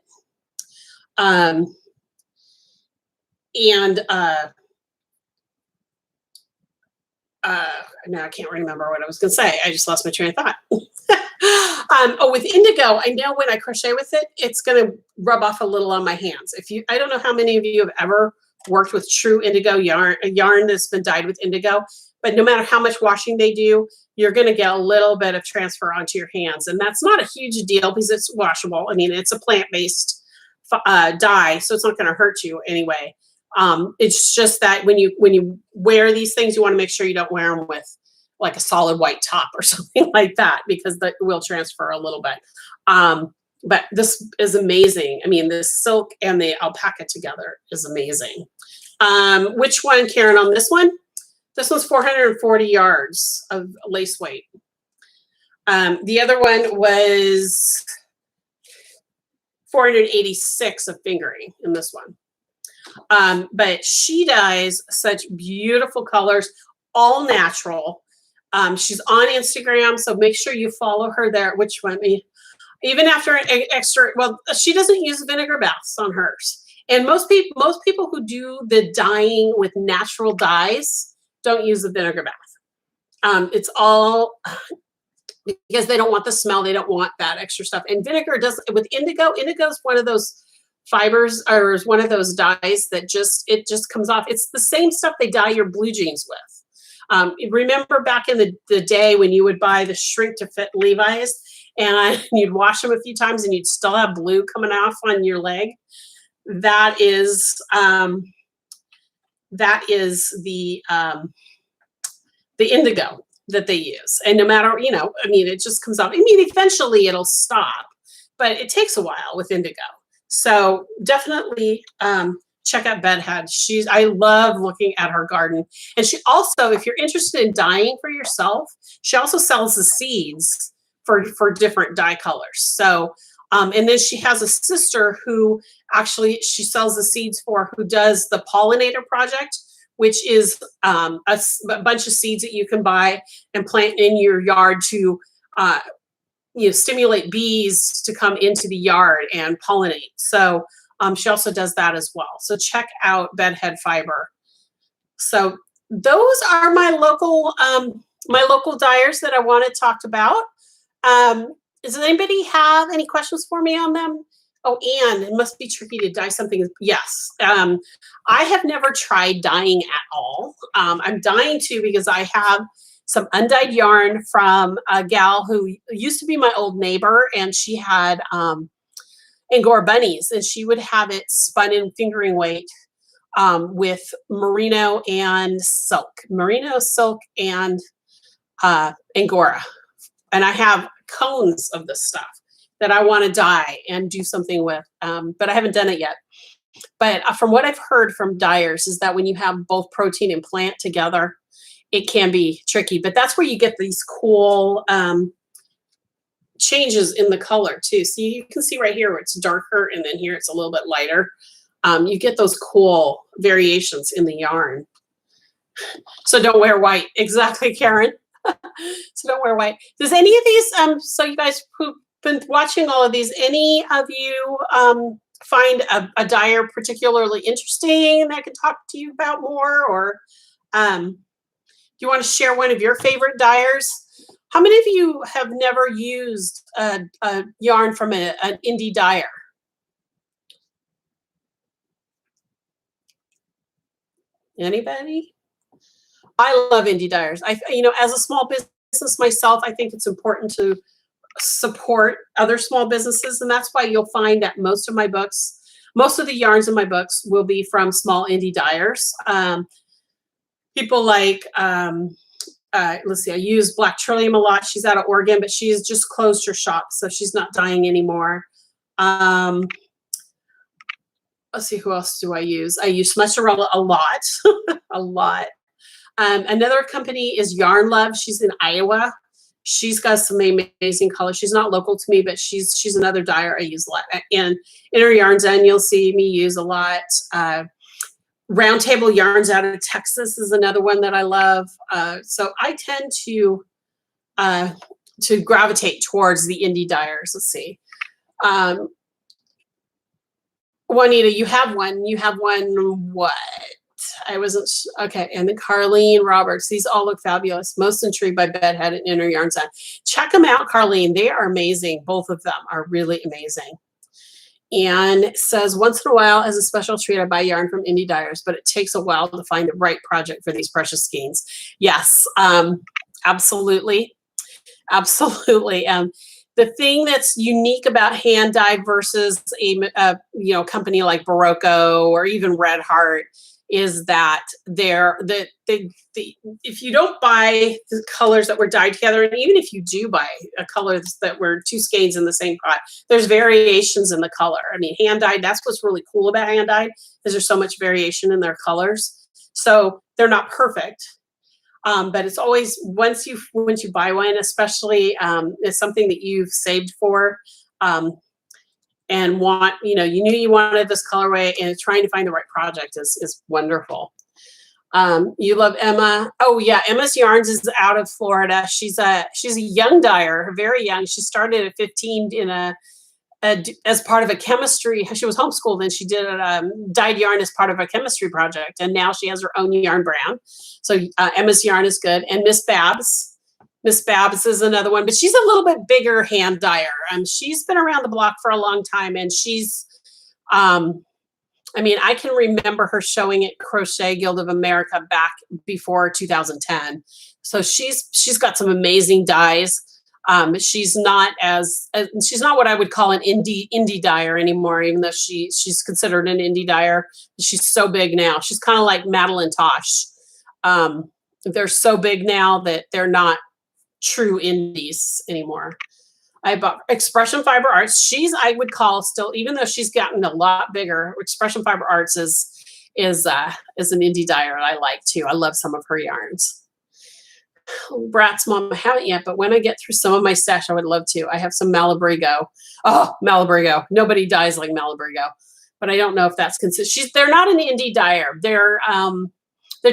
now I can't remember what I was going to say. I just lost my train of thought. With indigo, I know when I crochet with it, it's going to rub off a little on my hands. I don't know how many of you have ever worked with true indigo yarn, a yarn that's been dyed with indigo, but no matter how much washing they do, you're going to get a little bit of transfer onto your hands. And that's not a huge deal because it's washable. I mean, it's a plant-based dye, so it's not going to hurt you anyway. It's just that when you wear these things, you want to make sure you don't wear them with like a solid white top or something like that, because that will transfer a little bit. But this is amazing. I mean, the silk and the alpaca together is amazing. Which one, Karen, on this one? This one's 440 yards of lace weight. The other one was 486 of fingering in this one. But she dyes such beautiful colors, all natural. She's on Instagram, so make sure you follow her there. Which one? Even after an extra, well, she doesn't use vinegar baths on hers. And most people who do the dyeing with natural dyes don't use the vinegar bath. It's all because they don't want the smell. They don't want that extra stuff. And vinegar does, with indigo, indigo is one of those fibers, or is one of those dyes that it just comes off. It's the same stuff they dye your blue jeans with. Remember back in the day when you would buy the shrink to fit Levi's and you'd wash them a few times and you'd still have blue coming off on your leg? That is that is the indigo that they use. And no matter, you know, I mean, it just comes out. I mean, eventually it'll stop, but it takes a while with indigo. So definitely check out Bedhead. I love looking at her garden. And she also, if you're interested in dyeing for yourself, she also sells the seeds for different dye colors. So, and then she has a sister who actually she sells the seeds for, who does the pollinator project, which is a bunch of seeds that you can buy and plant in your yard to stimulate bees to come into the yard and pollinate. So she also does that as well. So check out Bedhead Fiber. So those are my local dyers that I wanted to talk about. Does anybody have any questions for me on them? Oh, and it must be tricky to dye something. Yes. I have never tried dyeing at all. I'm dying to, because I have some undyed yarn from a gal who used to be my old neighbor, and she had Angora bunnies, and she would have it spun in fingering weight with merino silk and Angora. And I have cones of this stuff that I want to dye and do something with, but I haven't done it yet. But from what I've heard from dyers is that when you have both protein and plant together, it can be tricky. But that's where you get these cool changes in the color too. So you can see right here where it's darker, and then here it's a little bit lighter. You get those cool variations in the yarn. So don't wear white. Exactly, Karen. So don't wear white. Does any of these, so you guys who've been watching all of these, any of you find a dyer particularly interesting that I could talk to you about more? Or do you want to share one of your favorite dyers? How many of you have never used a yarn from an indie dyer? Anybody? I love indie dyers. As a small business myself, I think it's important to support other small businesses, and that's why you'll find that most of the yarns in my books will be from small indie dyers. People like, let's see, I use Black Trillium a lot. She's out of Oregon, but she's just closed her shop, so she's not dyeing anymore. Let's see, who else do I use? I use Sorella a lot, a lot. Another company is Yarn Love. She's in Iowa. She's got some amazing colors. She's not local to me, but she's another dyer I use a lot. And in her yarns, and you'll see me use a lot. Roundtable Yarns out of Texas is another one that I love. So I tend to gravitate towards the indie dyers. Let's see. Juanita, you have one. You have one. What? I wasn't okay. And then Carlene Roberts. These all look fabulous. Most intrigued by Bedhead and Inner Yarns On. Check them out, Carlene. They are amazing. Both of them are really amazing. And it says, once in a while, as a special treat, I buy yarn from indie dyers, but it takes a while to find the right project for these precious skeins. Yes, absolutely. Absolutely. The thing that's unique about hand dye versus a company like Barocco or even Red Heart is that if you don't buy the colors that were dyed together, and even if you do buy colors that were two skeins in the same pot, there's variations in the color. I mean, hand dyed, that's what's really cool about hand dyed, is there's so much variation in their colors. So they're not perfect. But it's always, once you buy one, especially it's something that you've saved for and want, you knew you wanted this colorway, and trying to find the right project is wonderful. You love Emma. Oh yeah, Emma's Yarns is out of Florida. She's a young dyer, very young. She started at 15 as part of a chemistry. She was homeschooled, and she did dyed yarn as part of a chemistry project, and now she has her own yarn brand. So Emma's Yarn is good. And Miss Babs is another one, but she's a little bit bigger hand dyer. She's been around the block for a long time, and she's I can remember her showing at Crochet Guild of America back before 2010. So she's got some amazing dyes. She's not she's not what I would call an indie dyer anymore, even though she's considered an indie dyer. She's so big now. She's kind of like Madeline Tosh. They're so big now that they're not true indies anymore. I bought Expression Fiber Arts. I would call still, even though she's gotten a lot bigger, Expression Fiber Arts is an indie dyer I like too. I love some of her yarns. Brat's mom, I haven't yet, but when I get through some of my stash, I would love to. I have some Malabrigo. Oh, Malabrigo. Nobody dyes like Malabrigo, but I don't know if that's considered. They're not an indie dyer. They're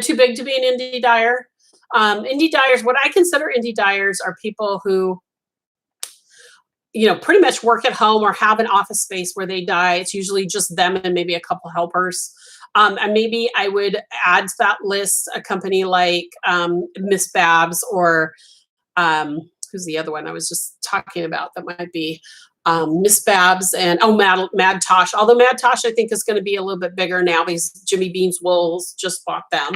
too big to be an indie dyer. Indie dyers, what I consider indie dyers are people who, pretty much work at home or have an office space where they dye. It's usually just them and maybe a couple helpers. And maybe I would add to that list a company like Miss Babs or who's the other one I was just talking about that might be Miss Babs and Mad Tosh. Although Mad Tosh I think is going to be a little bit bigger now because Jimmy Bean's Wools just bought them.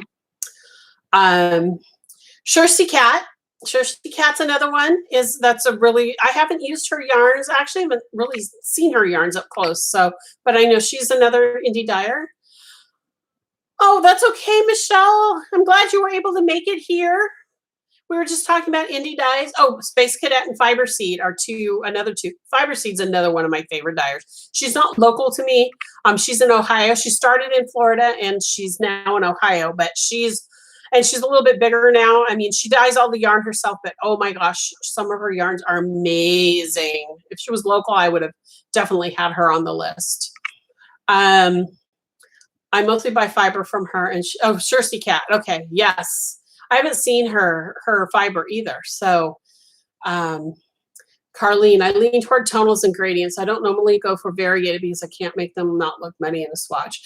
Shirsty Cat. Shirsty Cat's another one. I haven't used her yarns. Actually, I haven't really seen her yarns up close. But I know she's another indie dyer. Oh, that's okay, Michelle. I'm glad you were able to make it here. We were just talking about indie dyes. Oh, Space Cadet and Fiber Seed are another two. Fiber Seed's another one of my favorite dyers. She's not local to me. She's in Ohio. She started in Florida and she's now in Ohio, but she's a little bit bigger now. I mean, she dyes all the yarn herself, but oh my gosh, some of her yarns are amazing. If she was local, I would have definitely had her on the list. I mostly buy fiber from her and Shirsty Cat. Okay. Yes. I haven't seen her fiber either. So, Carlene, I lean toward tonals and gradients. I don't normally go for variegated because I can't make them not look muddy in a swatch.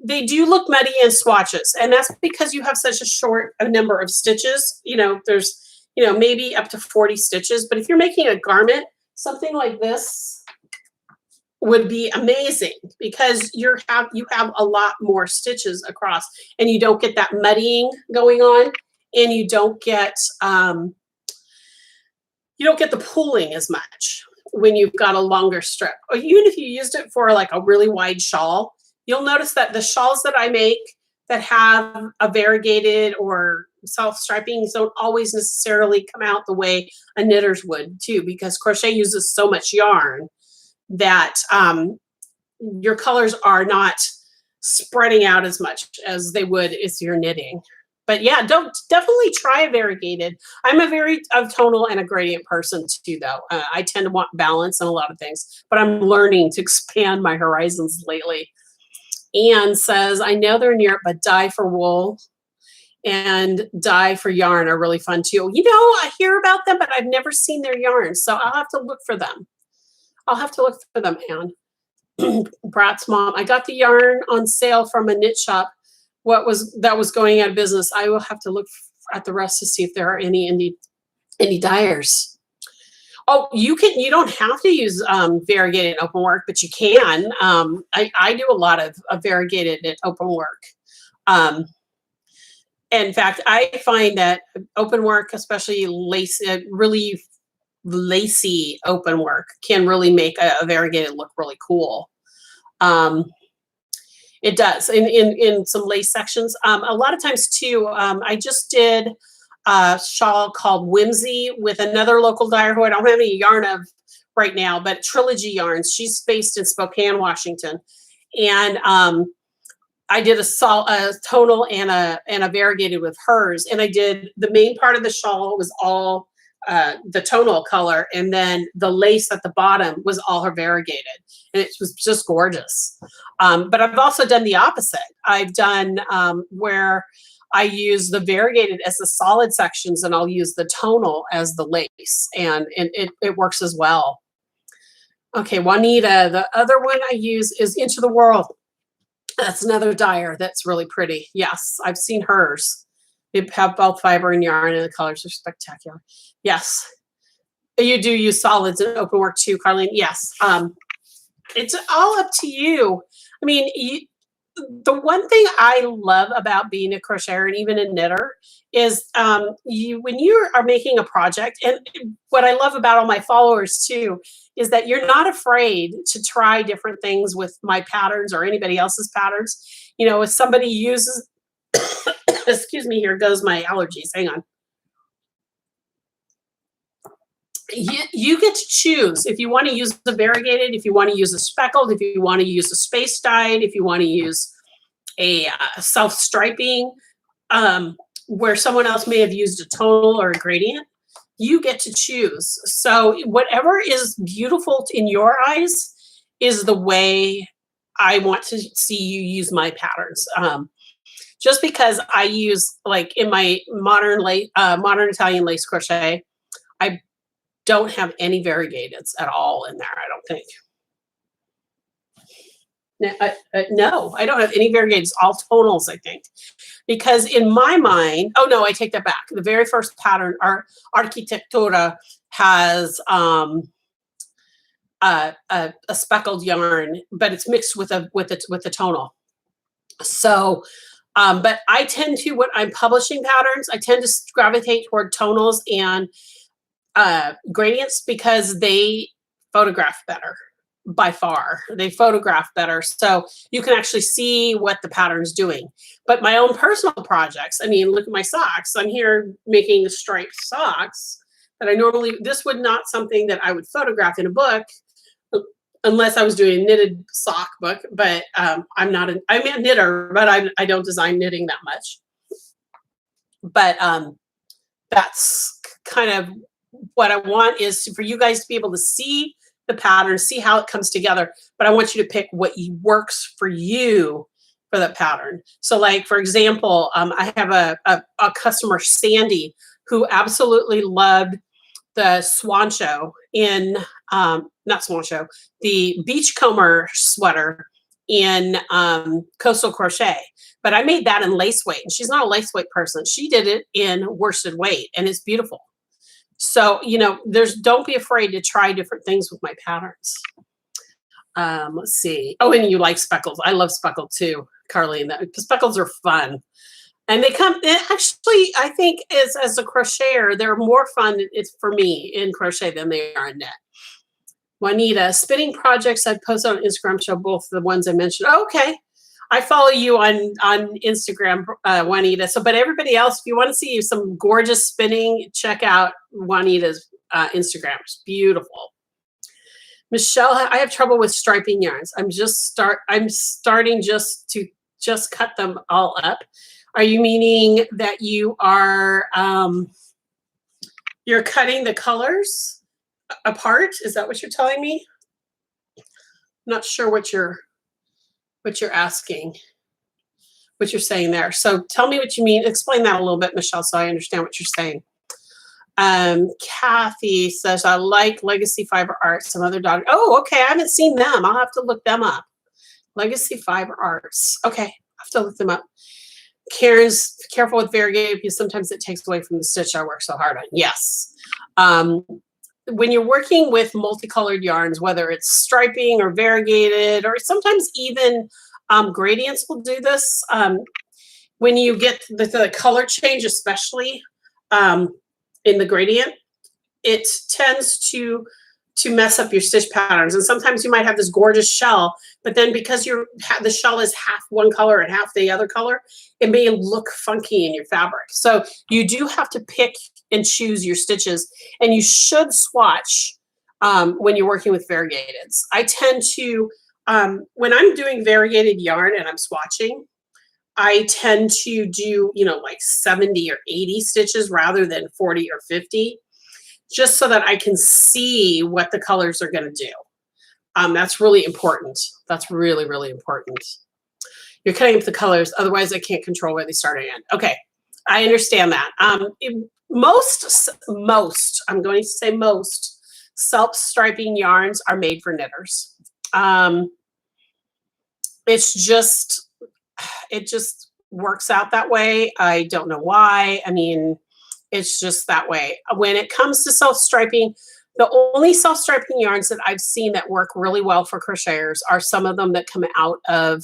They do look muddy in swatches, and that's because you have such a number of stitches. There's, maybe up to 40 stitches, but if you're making a garment, something like this would be amazing because you have a lot more stitches across and you don't get that muddying going on and you don't get the pooling as much when you've got a longer strip. Or even if you used it for like a really wide shawl, you'll notice that the shawls that I make that have a variegated or self-striping don't always necessarily come out the way a knitter's would too, because crochet uses so much yarn that your colors are not spreading out as much as they would if you're knitting. But yeah, definitely try a variegated. I'm a very tonal and a gradient person too, though. I tend to want balance in a lot of things, but I'm learning to expand my horizons lately. Anne says, I know they're in Europe, but dye for wool and dye for yarn are really fun too. I hear about them, but I've never seen their yarns, so I'll have to look for them. Anne. Brat's mom, I got the yarn on sale from a knit shop. That was going out of business. I will have to look at the rest to see if there are any indie dyers. Oh, you don't have to use variegated open work, but you can. I do a lot of variegated open work. In fact, I find that open work, especially really lacy open work, can really make a variegated look really cool. It does in some lace sections. A lot of times too, I just did a shawl called Whimsy with another local dyer who I don't have any yarn of right now, but Trilogy Yarns. She's based in Spokane, Washington. And I did a tonal and a variegated with hers. And I did the main part of the shawl was all the tonal color, and then the lace at the bottom was all her variegated, and it was just gorgeous. But I've also done the opposite. I've done where I use the variegated as the solid sections, and I'll use the tonal as the lace, and it works as well. Okay, Juanita, the other one I use is Into the World. That's another dyer that's really pretty. Yes, I've seen hers. They have both fiber and yarn, and the colors are spectacular. Yes. You do use solids in open work too, Carlene? Yes. It's all up to you. I mean, the one thing I love about being a crocheter and even a knitter is you when you are making a project, and what I love about all my followers too is that you're not afraid to try different things with my patterns or anybody else's patterns. You know, if somebody uses, excuse me, here goes my allergies. Hang on. You get to choose if you want to use the variegated, if you want to use a speckled, if you want to use a space dyed, if you want to use a self striping, where someone else may have used a tonal or a gradient. You get to choose. So whatever is beautiful in your eyes is the way I want to see you use my patterns. Just because I use, like in my modern Italian lace crochet, I don't have any variegateds at all in there, I don't think. No, I don't have any variegateds, all tonals, I think. Because in my mind, oh no, I take that back. The very first pattern, our Arquitectura, has a speckled yarn, but it's mixed with a tonal. So, but I tend to, when I'm publishing patterns, I tend to gravitate toward tonals and gradients because they photograph better. By far, they photograph better, so you can actually see what the pattern's doing. But my own personal projects, I mean, look at my socks. I'm here making striped socks that I normally, this would not something that I would photograph in a book unless I was doing a knitted sock book. But I'm a knitter, but I don't design knitting that much. But that's kind of what I want, is for you guys to be able to see the pattern, see how it comes together, but I want you to pick what works for you for that pattern. So like, for example, I have a customer, Sandy, who absolutely loved the Swan Show in, not Swan Show, the Beachcomber sweater in Coastal Crochet. But I made that in lace weight, and she's not a lace weight person. She did it in worsted weight, and it's beautiful. So, you know, don't be afraid to try different things with my patterns. Let's see. Oh, and you like speckles. I love speckled too, Carlene. Speckles are fun. And actually, I think as a crocheter, they're more fun, it's for me, in crochet than they are in knit. Juanita, spinning projects I post on Instagram show both the ones I mentioned. Oh, okay. I follow you on Instagram, Juanita. So, but everybody else, if you want to see some gorgeous spinning, check out Juanita's Instagram. It's beautiful. Michelle, I have trouble with striping yarns. I'm starting just to cut them all up. Are you meaning that you are you're cutting the colors apart? Is that what you're telling me? I'm not sure what you're asking, what you're saying there. So tell me what you mean. Explain that a little bit, Michelle, so I understand what you're saying. Kathy says, I like Legacy Fiber Arts. Some other dog. Oh, okay. I haven't seen them. I'll have to look them up. Legacy Fiber Arts. Okay. I have to look them up. Karen's careful with variegated because sometimes it takes away from the stitch I work so hard on. Yes. When you're working with multicolored yarns, whether it's striping or variegated, or sometimes even gradients will do this. When you get the color change, especially in the gradient, it tends to mess up your stitch patterns. And sometimes you might have this gorgeous shell, but then because the shell is half one color and half the other color, it may look funky in your fabric. So you do have to pick and choose your stitches, and you should swatch when you're working with variegateds. I tend to, when I'm doing variegated yarn and I'm swatching, I tend to do, like 70 or 80 stitches rather than 40 or 50, just so that I can see what the colors are going to do. That's really important. That's really, really important. You're cutting up the colors. Otherwise, I can't control where they start and end. Okay, I understand that. Most, I'm going to say most self-striping yarns are made for knitters. It just works out that way. I don't know why. I mean, it's just that way. When it comes to self-striping, the only self-striping yarns that I've seen that work really well for crocheters are some of them that come out of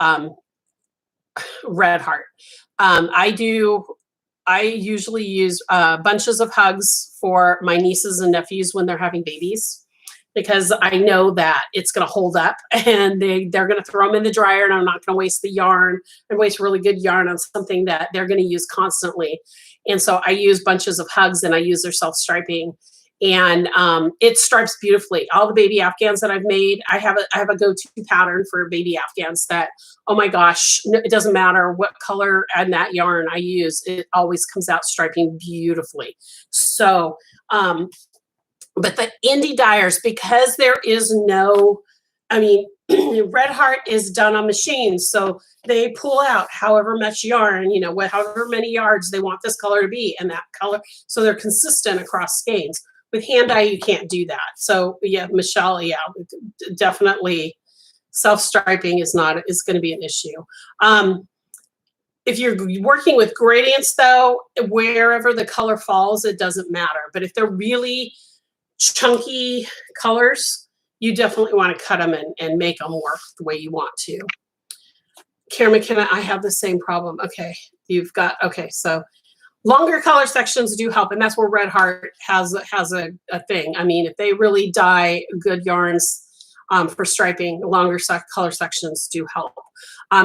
Red Heart. I usually use bunches of hugs for my nieces and nephews when they're having babies, because I know that it's going to hold up, and they're going to throw them in the dryer, and I'm not going to waste the yarn and waste really good yarn on something that they're going to use constantly. And so I use bunches of hugs, and I use their self-striping, and it stripes beautifully. All the baby Afghans that I've made, I have a go-to pattern for baby Afghans that, oh my gosh, it doesn't matter what color and that yarn I use, it always comes out striping beautifully. So, but the indie dyers, because there is no, I mean, Red Heart is done on machines, so they pull out however much yarn, you know, however many yards they want this color to be, and that color, so they're consistent across skeins. With hand dye, you can't do that. So yeah, Michelle, yeah, definitely self-striping is going to be an issue. If you're working with gradients though, wherever the color falls, it doesn't matter. But if they're really chunky colors, you definitely want to cut them and make them work the way you want to. Karen McKenna, I have the same problem. Okay, you've got, okay, so longer color sections do help, and that's where Red Heart has a thing. I mean, if they really dye good yarns for striping, longer color sections do help.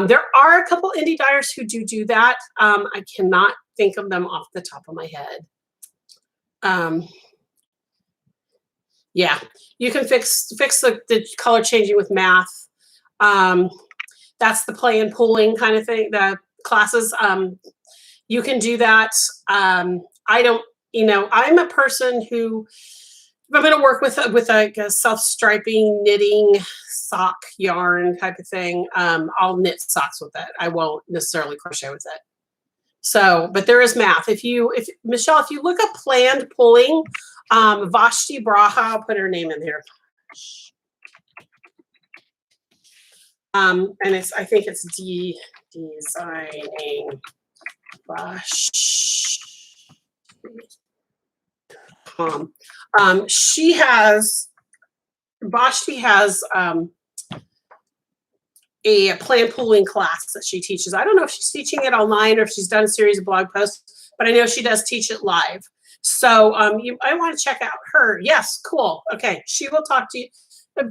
There are a couple indie dyers who do that. I cannot think of them off the top of my head. Yeah, you can fix the color changing with math. That's the play and pooling kind of thing, the classes. You can do that. I don't, you know, I'm a person who, if I'm going to work with like a self-striping knitting sock yarn type of thing, I'll knit socks with it. I won't necessarily crochet with it. So, but there is math. Michelle, if you look up planned pulling, Vashti Braha, I'll put her name in there. And I think it's designing Vashti. Vashti has a plan pooling class that she teaches. I don't know if she's teaching it online or if she's done a series of blog posts, but I know she does teach it live. So I want to check out her. Yes, cool. Okay, she will talk to you.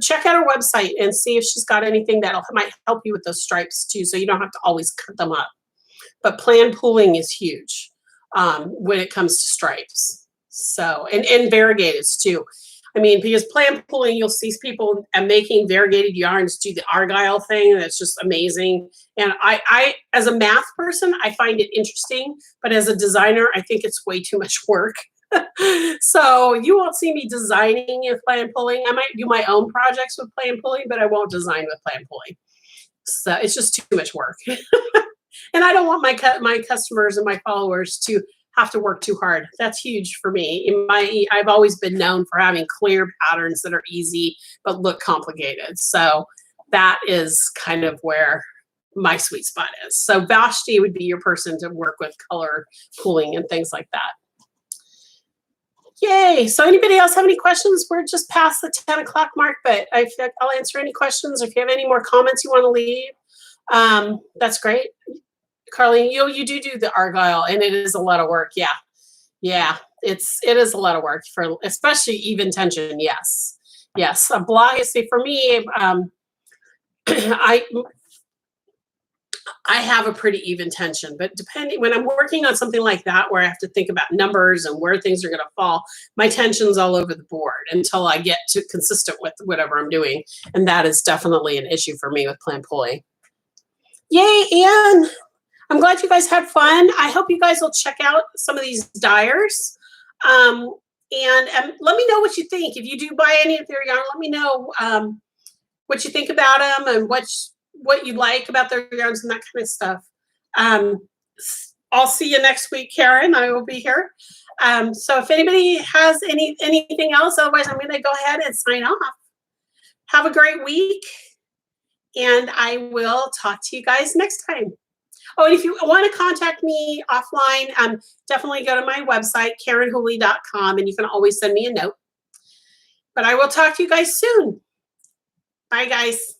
Check out her website and see if she's got anything that might help you with those stripes too, so you don't have to always cut them up. But plan pooling is huge when it comes to stripes. So, and variegateds too. I mean, because plan pooling, you'll see people making variegated yarns do the argyle thing. That's just amazing. And I, as a math person, I find it interesting. But as a designer, I think it's way too much work. So you won't see me designing with plan pooling. I might do my own projects with plan pooling, but I won't design with plan pooling. So it's just too much work. And I don't want my customers and my followers to have to work too hard. That's huge for me. I've always been known for having clear patterns that are easy but look complicated. So that is kind of where my sweet spot is. So Vashti would be your person to work with color pooling and things like that. Yay. So anybody else have any questions? We're just past the 10 o'clock mark, but I'll answer any questions. If you have any more comments you want to leave, that's great. Carlene, you do the argyle, and it is a lot of work. Yeah, it is a lot of work for especially even tension. Yes. A block. See, for me, I have a pretty even tension, but depending when I'm working on something like that, where I have to think about numbers and where things are going to fall, my tension's all over the board until I get to consistent with whatever I'm doing, and that is definitely an issue for me with plan pulling. Yay, Anne! I'm glad you guys had fun. I hope you guys will check out some of these dyers. And let me know what you think. If you do buy any of their yarn, let me know what you think about them and what you like about their yarns and that kind of stuff. I'll see you next week, Karen. I will be here. So if anybody has anything else, otherwise I'm going to go ahead and sign off. Have a great week, and I will talk to you guys next time. Oh, and if you want to contact me offline, definitely go to my website, KarenHooley.com, and you can always send me a note. But I will talk to you guys soon. Bye, guys.